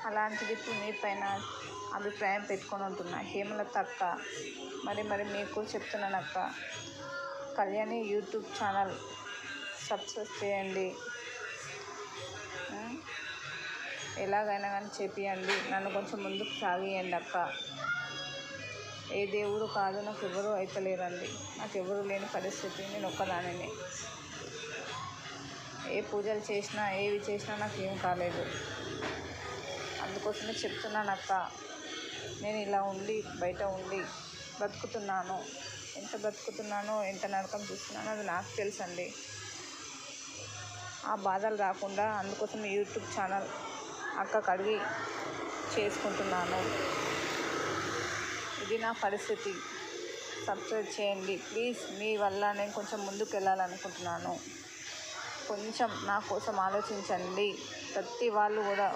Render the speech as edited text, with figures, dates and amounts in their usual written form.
అలాంటిది ఇప్పుడు మీ పైన అభిప్రాయం పెట్టుకొని ఉంటున్నా. హేమలత అక్క, మరి మీకు చెప్తున్నాను అక్క, కళ్యాణి యూట్యూబ్ ఛానల్ సబ్స్క్రైబ్ చేయండి. ఎలాగైనా కానీ చేపియండి, నన్ను కొంచెం ముందుకు సాగియండి అక్క. ఏ దేవుడు కాదు, నాకు ఎవరు అయితలేరండి. నాకు ఎవరు లేని పరిస్థితి, నేను ఒక్కదానిని. ఏ పూజలు చేసినా ఏవి చేసినా నాకు ఏం కాలేదు. అందుకోసమే చెప్తున్నాను అక్క, నేను ఇలా ఉండి బయట ఉండి బ్రతుకుతున్నాను. ఎంత బ్రతుకుతున్నానో, ఎంత నరకం చూస్తున్నానో అది నాకు తెలుసండి. ఆ బాధలు రాకుండా అందుకోసం యూట్యూబ్ ఛానల్ అక్కకు అడిగి చేసుకుంటున్నాను. ఇది నా పరిస్థితి. సబ్స్క్రైబ్ చేయండి ప్లీజ్. మీ వల్ల నేను కొంచెం ముందుకు వెళ్ళాలనుకుంటున్నాను. కొంచెం నా కోసం ఆలోచించండి. ప్రతి వాళ్ళు కూడా